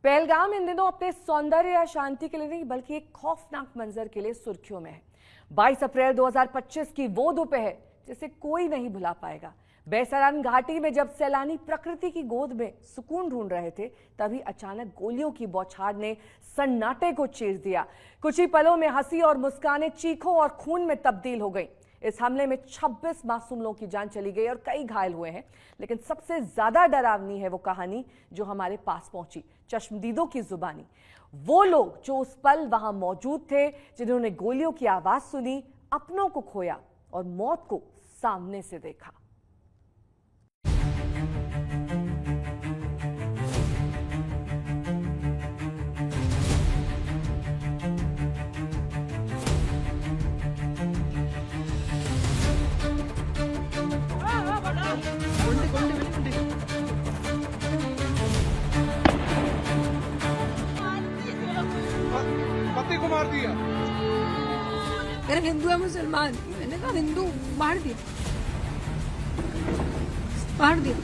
पहलगाम इन दिनों अपने सौंदर्य या शांति के लिए नहीं बल्कि एक खौफनाक मंजर के लिए सुर्खियों में है। 22 अप्रैल 2025 की वो दोपहर जिसे कोई नहीं भुला पाएगा। बेसरान घाटी में जब सैलानी प्रकृति की गोद में सुकून ढूंढ रहे थे, तभी अचानक गोलियों की बौछार ने सन्नाटे को चीर दिया। कुछ ही पलों में हंसी और मुस्कानें चीखों और खून में तब्दील हो गई। इस हमले में 26 मासूम लोगों की जान चली गई और कई घायल हुए हैं। लेकिन सबसे ज्यादा डरावनी है वो कहानी जो हमारे पास पहुंची, चश्मदीदों की जुबानी। वो लोग जो उस पल वहां मौजूद थे, जिन्होंने गोलियों की आवाज सुनी, अपनों को खोया और मौत को सामने से देखा। पति को मार दिया। अरे हिंदू है मुसलमान, मैंने कहा हिंदू, मार दिया, मार दिया।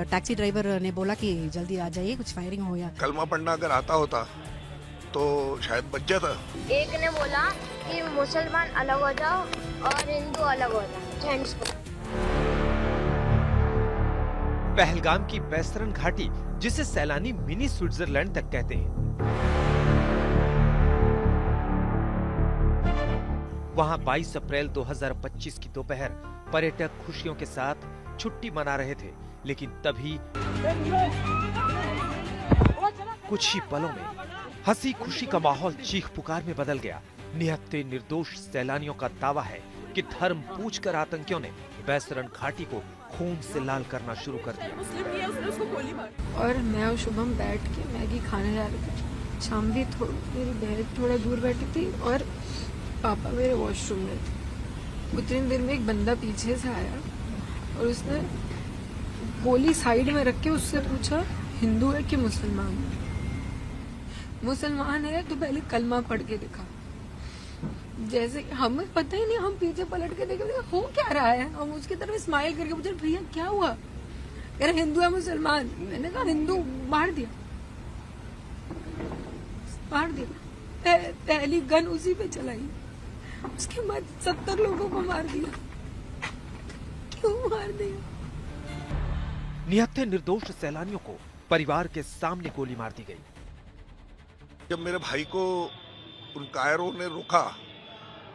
टैक्सी ड्राइवर ने बोला कि जल्दी आ जाइए, कुछ फायरिंग हो या। कलमा पढ़ना अगर आता होता तो शायद बच जाता। एक ने बोला कि मुसलमान अलग हो जाओ और हिंदू अलग हो जाओ, जेंट्स को। पहलगाम की बेसरन घाटी, जिसे सैलानी मिनी स्विट्जरलैंड तक कहते हैं, वहां 22 अप्रैल 2025 की दोपहर पर्यटक खुशियों के साथ छुट्टी मना रहे थे। लेकिन तभी कुछ ही पलों में हंसी खुशी का माहौल चीख पुकार में बदल गया। निहत्थे निर्दोष सैलानियों का दावा है कि धर्म पूछकर आतंकियों ने बेसरन घाटी को खून से लाल करना शुरू कर दिया। और मैं और शुभम बैठ के मैगी खाने जा रहे थे। शामदी मेरी बहन थोड़ा दूर बैठी थी और पापा मेरे वॉशरूम में थे। उतनी देर में एक बंदा पीछे से आया और उसने गोली साइड में रख के उससे पूछा, हिंदू है कि मुसलमान? मुसलमान है तो पहले कलमा पढ़ के दिखा। जैसे हमें पता ही नहीं, हम पीछे पलट के देखे हो क्या रहा है। हम उसकी तरफ स्माइल करके पूछे, भैया क्या हुआ? कह रहे हिंदू है मुसलमान। मैंने कहा हिंदू, मार दिया, मार दिया। पहली गन उसी पे चलाई, उसके बाद 70 लोगों को मार दिया। क्यों मार दिया? निहत्थे निर्दोष सैलानियों को परिवार के सामने गोली मार दी गई। जब मेरे भाई को उन कायरों ने रोका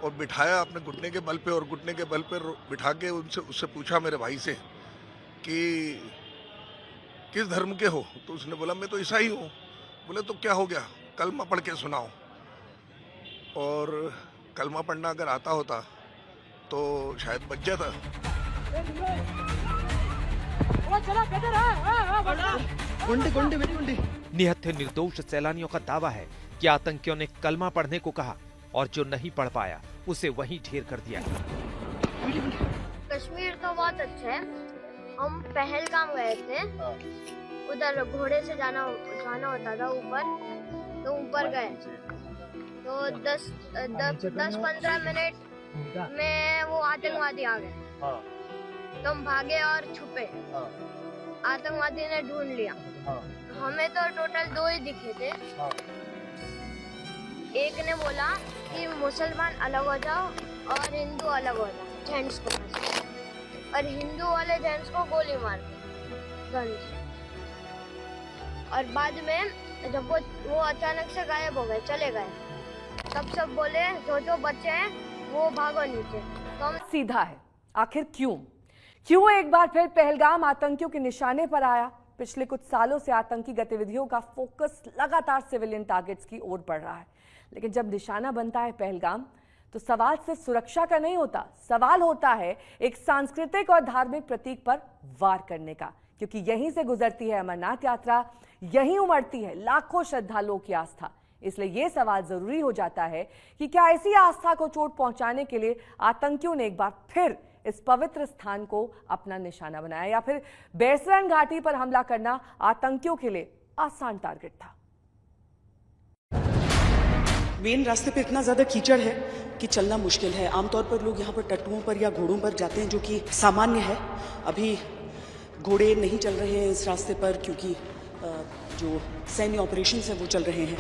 और बिठाया अपने घुटने के बल पे, और घुटने के बल पे बिठा के उससे पूछा मेरे भाई से कि किस धर्म के हो, तो उसने बोला मैं तो ईसाई हूँ। बोले तो क्या हो गया, कलमा पढ़ के सुनाओ। और कलमा पढ़ना अगर आता होता तो शायद बच जाता। निहत्थे निर्दोष सैलानियों का दावा है कि आतंकियों ने कलमा पढ़ने को कहा और जो नहीं पढ़ पाया उसे वहीं ढेर कर दिया। कश्मीर तो बहुत अच्छा है। हम पहलगाम गए थे, उधर घोड़े से जाना होता था ऊपर, तो ऊपर गए तो 10-15 मिनट में वो आतंकवादी आ गए। तो हम भागे और छुपे। आतंकवादी ने ढूंढ लिया। हमें तो टोटल 2 ही दिखे थे। एक ने बोला कि मुसलमान अलग हो जाओ और हिंदू अलग हो जाओ, जेंट्स को। और हिंदू वाले जेंट्स को गोली मार दी गन से। और बाद में जब वो अचानक से गायब हो गए, चले गए, तब सब बोले जो बच्चे हैं वो भागो नीचे। तो हम सीधा है, आखिर क्यों एक बार फिर पहलगाम आतंकियों के निशाने पर आया? पिछले कुछ सालों से आतंकी गतिविधियों का फोकस लगातार सिविलियन टारगेट्स की ओर बढ़ रहा है। लेकिन जब निशाना बनता है पहलगाम, तो सवाल सिर्फ सुरक्षा का नहीं होता, सवाल होता है एक सांस्कृतिक और धार्मिक प्रतीक पर वार करने का। क्योंकि यहीं से गुजरती है अमरनाथ यात्रा, यहीं उमड़ती है लाखों श्रद्धालुओं की आस्था। इसलिए यह सवाल जरूरी हो जाता है कि क्या ऐसी आस्था को चोट पहुंचाने के लिए आतंकियों ने एक बार फिर इस पवित्र स्थान को अपना निशाना बनाया, या फिर बेसरन घाटी पर हमला करना आतंकियों के लिए आसान टारगेट था? मेन रास्ते पे इतना ज्यादा कीचड़ है कि चलना मुश्किल है। आमतौर पर लोग यहाँ पर टट्टुओं पर या घोड़ों पर जाते हैं, जो कि सामान्य है। अभी घोड़े नहीं चल रहे हैं इस रास्ते पर क्योंकि जो सैन्य ऑपरेशंस हैं वो चल रहे हैं।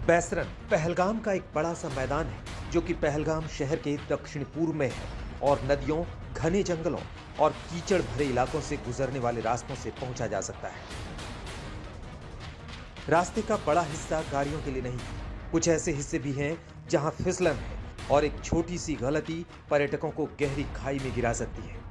बैसरन पहलगाम का एक बड़ा सा मैदान है जो कि पहलगाम शहर के दक्षिण पूर्व में है और नदियों, घने जंगलों और कीचड़ भरे इलाकों से गुजरने वाले रास्तों से पहुंचा जा सकता है। रास्ते का बड़ा हिस्सा गाड़ियों के लिए नहीं है। कुछ ऐसे हिस्से भी हैं जहां फिसलन है और एक छोटी सी गलती पर्यटकों को गहरी खाई में गिरा सकती है।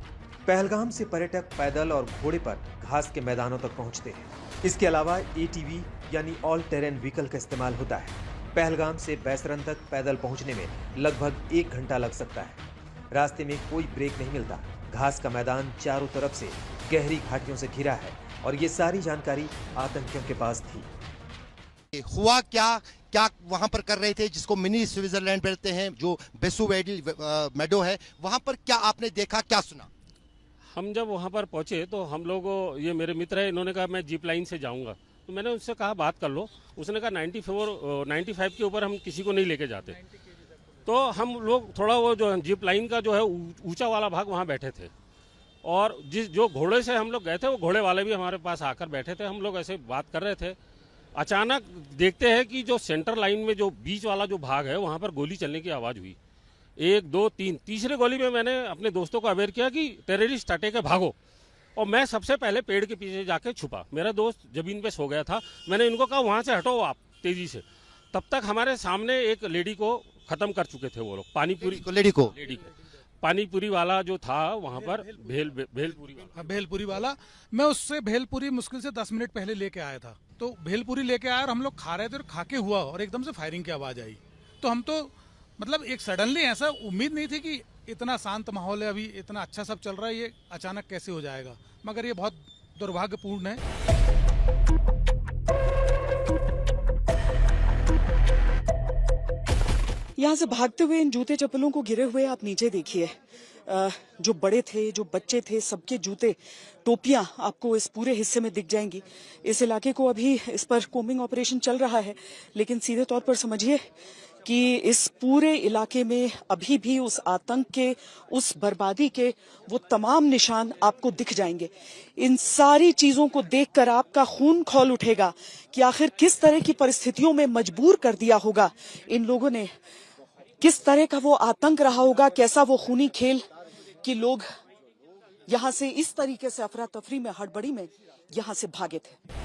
पहलगाम से पर्यटक पैदल और घोड़े पर घास के मैदानों तक पहुंचते हैं। इसके अलावा ATV यानी ऑल टेरेन व्हीकल का इस्तेमाल होता है। पहलगाम से बैसरन तक पैदल पहुंचने में लगभग 1 घंटा लग सकता है। रास्ते में कोई ब्रेक नहीं मिलता। घास का मैदान चारों तरफ से गहरी घाटियों से घिरा है और ये सारी जानकारी आतंकियों के पास थी। हुआ क्या वहां पर कर रहे थे, जिसको मिनी स्विट्जरलैंड कहते हैं, जो बेसू वैली मेडो है, वहां पर क्या आपने देखा, क्या सुना? हम जब वहाँ पर पहुँचे तो हम लोग, ये मेरे मित्र है, इन्होंने कहा मैं जीप लाइन से जाऊँगा। तो मैंने उससे कहा बात कर लो। उसने कहा 95 के ऊपर हम किसी को नहीं लेके जाते। तो हम लोग थोड़ा वो जो जीप लाइन का जो है ऊंचा वाला भाग वहाँ बैठे थे और जो घोड़े से हम लोग गए थे वो घोड़े वाले भी हमारे पास आकर बैठे थे। हम लोग ऐसे बात कर रहे थे। अचानक देखते हैं कि जो सेंटर लाइन में जो बीच वाला जो भाग है वहाँ पर गोली चलने की आवाज़ हुई। 1 2 3 तीसरे गोली में मैंने अपने दोस्तों को अवेयर किया कि टेररिस्ट अटैक है, भागो। और मैं सबसे पहले पेड़ के पीछे जाके छुपा। मेरा दोस्त जमीन पे सो गया था। मैंने इनको कहा वहाँ से हटो आप तेजी से। तब तक हमारे सामने एक लेडी को खत्म कर चुके थे वो लोग। लेडी को पानीपुरी वाला जो था वहाँ पर भेलपुरी वाला, मैं उससे भेलपुरी मुश्किल से 10 मिनट पहले लेके आया था। तो भेलपुरी लेके आया और हम लोग खा रहे थे और खा के हुआ और एकदम से फायरिंग की आवाज आई। तो हम तो मतलब एक सडनली ऐसा उम्मीद नहीं थी कि इतना शांत माहौल है, अभी इतना अच्छा सब चल रहा है, ये अचानक कैसे हो जाएगा। मगर ये बहुत दुर्भाग्यपूर्ण है। यहाँ से भागते हुए इन जूते चप्पलों को गिरे हुए आप नीचे देखिए। जो बड़े थे, जो बच्चे थे, सबके जूते, टोपियां आपको इस पूरे हिस्से में दिख जाएंगी। इस इलाके को अभी इस पर कोमिंग ऑपरेशन चल रहा है, लेकिन सीधे तौर पर समझिए कि इस पूरे इलाके में अभी भी उस आतंक के, उस बर्बादी के वो तमाम निशान आपको दिख जाएंगे। इन सारी चीजों को देखकर आपका खून खौल उठेगा कि आखिर किस तरह की परिस्थितियों में मजबूर कर दिया होगा इन लोगों ने, किस तरह का वो आतंक रहा होगा, कैसा वो खूनी खेल कि लोग यहाँ से इस तरीके से अफरा तफरी में, हड़बड़ी में यहाँ से भागे थे।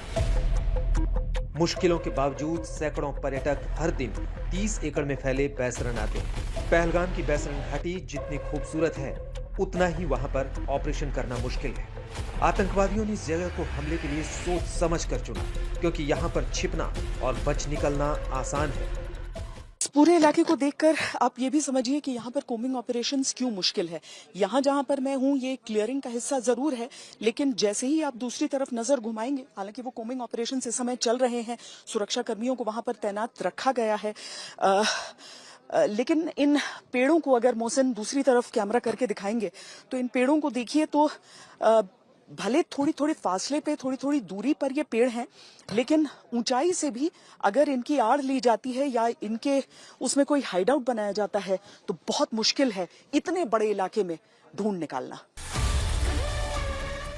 मुश्किलों के बावजूद सैकड़ों पर्यटक हर दिन 30 एकड़ में फैले बैसरन आते हैं। पहलगाम की बैसरन घाटी जितनी खूबसूरत है, उतना ही वहां पर ऑपरेशन करना मुश्किल है। आतंकवादियों ने इस जगह को हमले के लिए सोच समझ कर चुना, क्योंकि यहाँ पर छिपना और बच निकलना आसान है। इस पूरे इलाके को देखकर आप ये भी समझिए कि यहाँ पर कोमिंग ऑपरेशंस क्यों मुश्किल है। यहाँ जहाँ पर मैं हूँ ये क्लियरिंग का हिस्सा जरूर है, लेकिन जैसे ही आप दूसरी तरफ नजर घुमाएंगे, हालांकि वो कोमिंग ऑपरेशंस इस समय चल रहे हैं, सुरक्षा कर्मियों को वहां पर तैनात रखा गया है, लेकिन इन पेड़ों को अगर मोहसिन दूसरी तरफ कैमरा करके दिखाएंगे तो इन पेड़ों को देखिए तो भले थोड़ी थोड़ी फासले पे, थोड़ी थोड़ी दूरी पर ये पेड़ हैं, लेकिन ऊंचाई से भी अगर इनकी आड़ ली जाती है या इनके उसमें कोई हाइड आउट बनाया जाता है तो बहुत मुश्किल है इतने बड़े इलाके में ढूंढ निकालना।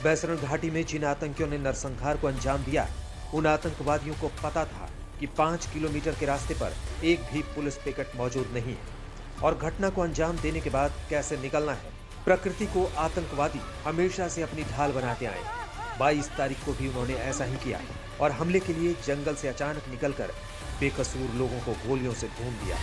बैसरन घाटी में जिन आतंकियों ने नरसंहार को अंजाम दिया, उन आतंकवादियों को पता था कि 5 किलोमीटर के रास्ते पर एक भी पुलिस पिकेट मौजूद नहीं है और घटना को अंजाम देने के बाद कैसे निकलना है। प्रकृति को आतंकवादी हमेशा से अपनी ढाल बनाते आए। 22 तारीख को भी उन्होंने ऐसा ही किया और हमले के लिए जंगल से अचानक निकलकर बेकसूर लोगों को गोलियों से भून दिया।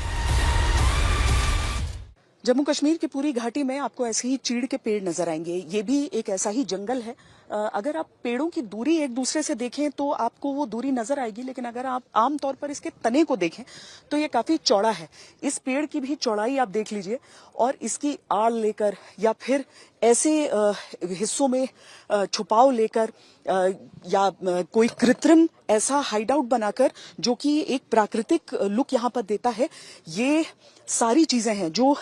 जम्मू कश्मीर की पूरी घाटी में आपको ऐसे ही चीड़ के पेड़ नजर आएंगे। ये भी एक ऐसा ही जंगल है। अगर आप पेड़ों की दूरी एक दूसरे से देखें तो आपको वो दूरी नजर आएगी, लेकिन अगर आप आमतौर पर इसके तने को देखें तो ये काफी चौड़ा है। इस पेड़ की भी चौड़ाई आप देख लीजिए और इसकी आड़ लेकर या फिर ऐसे हिस्सों में छुपाव लेकर या कोई कृत्रिम ऐसा हाइड आउट बनाकर जो कि एक प्राकृतिक लुक यहाँ पर देता है, ये सारी चीजें हैं जो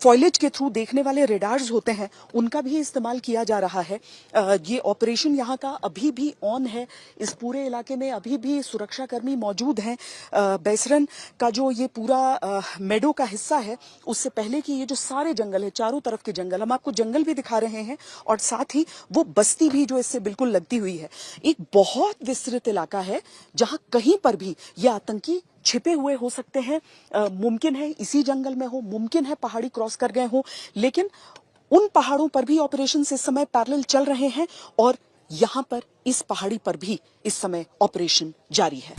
फॉइलेज के थ्रू देखने वाले रेडार्स होते हैं, उनका भी इस्तेमाल किया जा रहा है। ये ऑपरेशन यहाँ का अभी भी ऑन है। इस पूरे इलाके में अभी भी सुरक्षाकर्मी मौजूद हैं। बैसरन का जो ये पूरा मेडो का हिस्सा है, उससे पहले कि ये जो सारे जंगल है, चारों तरफ के जंगल, हम आपको जंगल भी दिखा रहे हैं और साथ ही वो बस्ती भी जो इससे बिल्कुल लगती हुई है। एक बहुत विस्तृत इलाका है जहां कहीं पर भी ये आतंकी छिपे हुए हो सकते हैं। मुमकिन है इसी जंगल में हो, मुमकिन है पहाड़ी क्रॉस कर गए हो, लेकिन उन पहाड़ों पर भी ऑपरेशन इस समय पैरेलल चल रहे हैं और यहां पर इस पहाड़ी पर भी इस समय ऑपरेशन जारी है।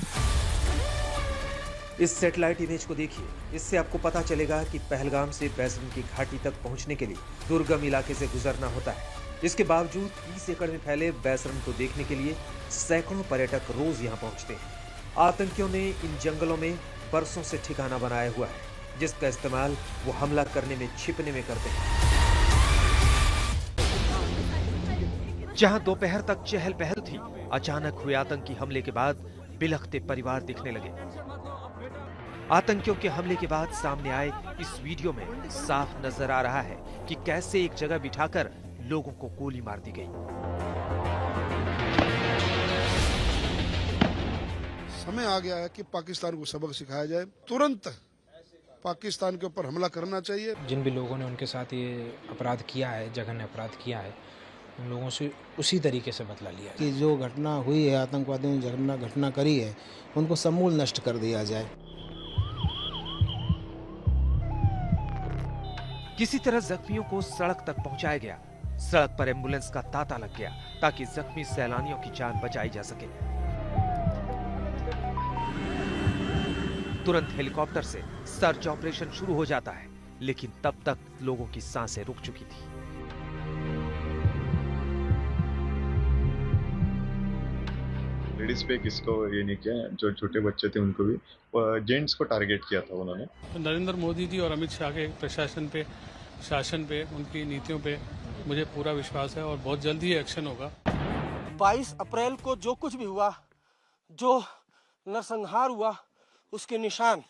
इस सैटेलाइट इमेज को देखिए, इससे आपको पता चलेगा कि पहलगाम से बैसरन की घाटी तक पहुंचने के लिए दुर्गम इलाके से गुजरना होता है। इसके बावजूद 30 एकड़ में फैले बैसरन को देखने के लिए सैकड़ों पर्यटक रोज यहां पहुंचते हैं। आतंकियों ने इन जंगलों में बरसों से ठिकाना बनाया हुआ है, जिसका इस्तेमाल वो हमला करने में, छिपने में करते हैं। जहां दोपहर तक चहल पहल थी, अचानक हुए आतंकी हमले के बाद बिलखते परिवार दिखने लगे। आतंकियों के हमले के बाद सामने आए इस वीडियो में साफ नजर आ रहा है कि कैसे एक जगह बिठाकर लोगों को गोली मार दी गई। समय आ गया है कि पाकिस्तान को सबक सिखाया जाए। तुरंत पाकिस्तान के ऊपर हमला करना चाहिए। जिन भी लोगों ने उनके साथ ये अपराध किया है, जघन्य अपराध किया है, उन लोगों से उसी तरीके से बदला लिया कि जो घटना हुई है, आतंकवादियों ने जघन्य घटना करी है, उनको समूल नष्ट कर दिया जाए। किसी तरह जख्मियों को सड़क तक पहुंचाया गया। सड़क पर एम्बुलेंस का तांता लग गया ताकि जख्मी सैलानियों की जान बचाई जा सके। तुरंत हेलीकॉप्टर से सर्च ऑपरेशन शुरू हो जाता है, लेकिन तब तक लोगों की सांसें रुक चुकी थी। लेडीज पे किसको ये नहीं किया, जो छोटे बच्चे थे उनको भी, जेंट्स को टारगेट किया था उन्होंने। नरेंद्र मोदी जी और अमित शाह के प्रशासन पे, शासन पे, उनकी नीतियों पे मुझे पूरा विश्वास है और बहुत जल्दी ही एक्शन होगा। 22 अप्रैल को जो कुछ भी हुआ, जो नरसंहार हुआ, उसके निशान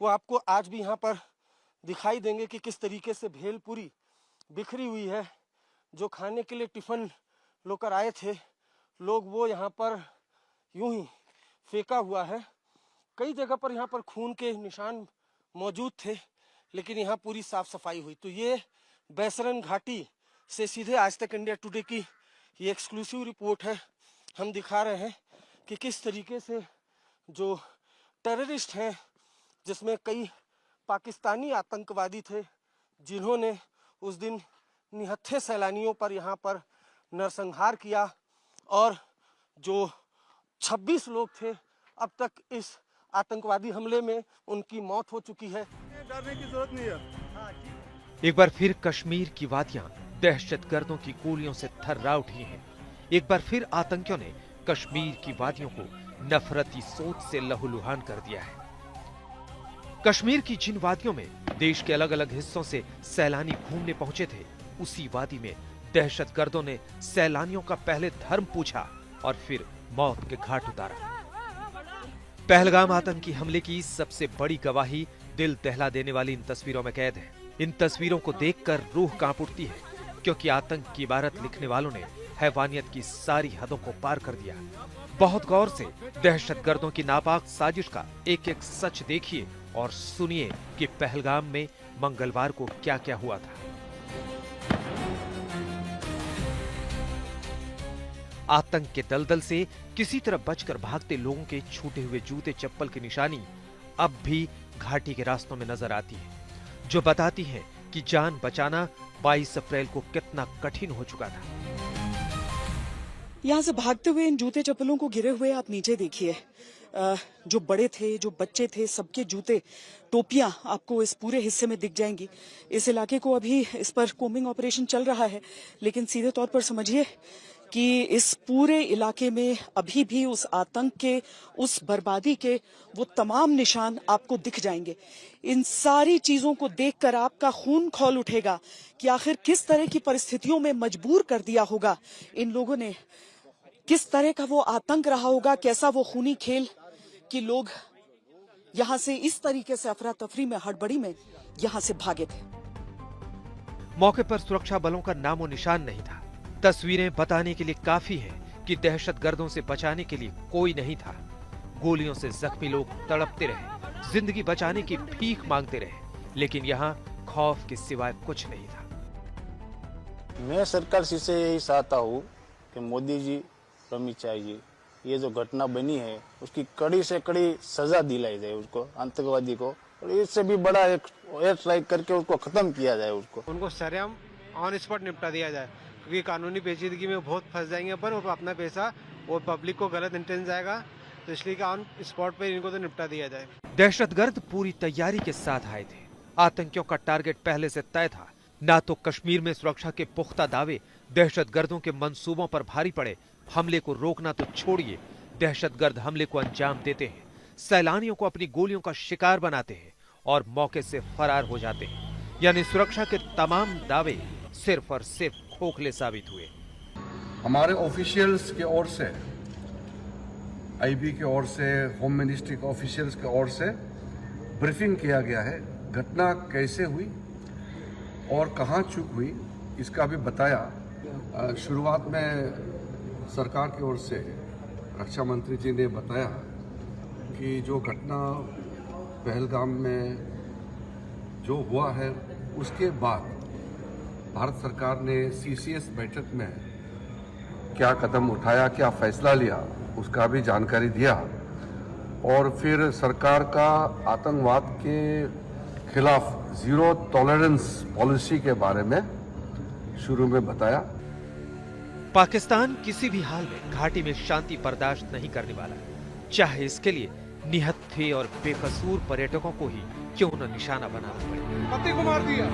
वो आपको आज भी यहाँ पर दिखाई देंगे कि किस तरीके से भेलपुरी बिखरी हुई है। जो खाने के लिए टिफिन लेकर आए थे लोग, वो यहाँ पर यूं ही फेंका हुआ है। कई जगह पर यहाँ पर खून के निशान मौजूद थे, लेकिन यहाँ पूरी साफ सफाई हुई। तो ये बैसरन घाटी से सीधे आज तक इंडिया टुडे की ये एक्सक्लूसिव रिपोर्ट है। हम दिखा रहे हैं कि किस तरीके से जो टेररिस्ट हैं, जिसमें कई पाकिस्तानी आतंकवादी थे, जिन्होंने उस दिन निहत्थे सैलानियों पर यहाँ पर नरसंहार किया और जो 26 लोग थे, अब तक इस आतंकवादी हमले में उनकी मौत हो चुकी है। डरने की जरूरत नहीं है। एक बार फिर कश्मीर की वादियां दहशतगर्दों की गोलियों से थर्रा उठी हैं। एक बार फिर आतंकियों ने कश्मीर की वादियों को नफरती सोच से लहूलुहान कर दिया है। कश्मीर की जिन वादियों में देश के अलग अलग हिस्सों से सैलानी घूमने पहुंचे थे, उसी वादी में दहशतगर्दों ने सैलानियों का पहले धर्म पूछा और फिर मौत के घाट उतारा। पहलगाम आतंकी हमले की सबसे बड़ी गवाही दिल दहला देने वाली इन तस्वीरों में कैद है। इन तस्वीरों को देखकर रूह कांप उठती है, क्योंकि आतंक की इबारत लिखने वालों ने हैवानियत की सारी हदों को पार कर दिया। बहुत गौर से दहशतगर्दों की नापाक साजिश का एक एक सच देखिए और सुनिए कि पहलगाम में मंगलवार को क्या क्या हुआ था। आतंक के दलदल से किसी तरह बचकर भागते लोगों के छूटे हुए जूते चप्पल की निशानी अब भी घाटी के रास्तों में नजर आती है, जो बताती है कि जान बचाना 22 अप्रैल को कितना कठिन हो चुका था। यहाँ से भागते हुए इन जूते चप्पलों को गिरे हुए आप नीचे देखिए। जो बड़े थे, जो बच्चे थे, सबके जूते, टोपियां आपको इस पूरे हिस्से में दिख जाएंगी। इस इलाके को अभी इस पर कोम्बिंग ऑपरेशन चल रहा है, लेकिन सीधे तौर पर समझिए कि इस पूरे इलाके में अभी भी उस आतंक के, उस बर्बादी के वो तमाम निशान आपको दिख जाएंगे। इन सारी चीजों को देखकर आपका खून खौल उठेगा कि आखिर किस तरह की परिस्थितियों में मजबूर कर दिया होगा इन लोगों ने, किस तरह का वो आतंक रहा होगा, कैसा वो खूनी खेल कि लोग यहाँ से इस तरीके से अफरा तफरी में, हड़बड़ी में यहाँ से भागे थे। मौके पर सुरक्षा बलों का नामो निशान नहीं था। तस्वीरें बताने के लिए काफी है कि दहशतगर्दों से बचाने के लिए कोई नहीं था। गोलियों से जख्मी लोग तड़पते रहे, जिंदगी बचाने की भीख मांगते रहे, लेकिन यहाँ खौफ के सिवाय कुछ नहीं था। मैं सरकार से यही चाहता हूँ कि मोदी जी, अमित शाह जी, ये जो घटना बनी है उसकी कड़ी से कड़ी सजा दिलाई जाए उसको, आतंकवादी को, और इससे भी बड़ा एक एयर स्ट्राइक करके उसको खत्म किया जाए। उनको सरेआम ऑन स्पॉट निपटा दिया जाए, क्योंकि कानूनी पेचीदगी में बहुत फंस जाएंगे अपन, और अपना पैसा और पब्लिक को गलत इंटेंस जाएगा, तो इसलिए ऑन स्पॉट पे इनको तो निपटा दिया जाए। दहशतगर्द पूरी तैयारी के साथ आए थे। आतंकियों का टारगेट पहले से तय था। ना तो कश्मीर में सुरक्षा के पुख्ता दावे दहशतगर्दों के मंसूबों पर भारी पड़े। हमले को रोकना तो छोड़िए, दहशतगर्द हमले को अंजाम देते हैं, सैलानियों को अपनी गोलियों का शिकार बनाते हैं और मौके से फरार हो जाते हैं। यानी सुरक्षा के तमाम दावे सिर्फ और सिर्फ खोखले साबित हुए। हमारे ऑफिशियल्स के ओर से, आईबी के ओर से, होम मिनिस्ट्री के ऑफिशियल्स के ओर से ब्रीफिंग किया गया है। घटना कैसे हुई और कहां चूक हुई इसका भी बताया। शुरुआत में सरकार की ओर से रक्षा मंत्री जी ने बताया कि जो घटना पहलगाम में जो हुआ है उसके बाद भारत सरकार ने सीसीएस बैठक में क्या कदम उठाया, क्या फैसला लिया, उसका भी जानकारी दिया। और फिर सरकार का आतंकवाद के खिलाफ जीरो टॉलरेंस पॉलिसी के बारे में शुरू में बताया। पाकिस्तान किसी भी हाल में घाटी में शांति बर्दाश्त नहीं करने वाला, चाहे इसके लिए निहत्थे और बेकसूर पर्यटकों को ही क्यों न निशाना बनाना पड़े। पति को मार दिया।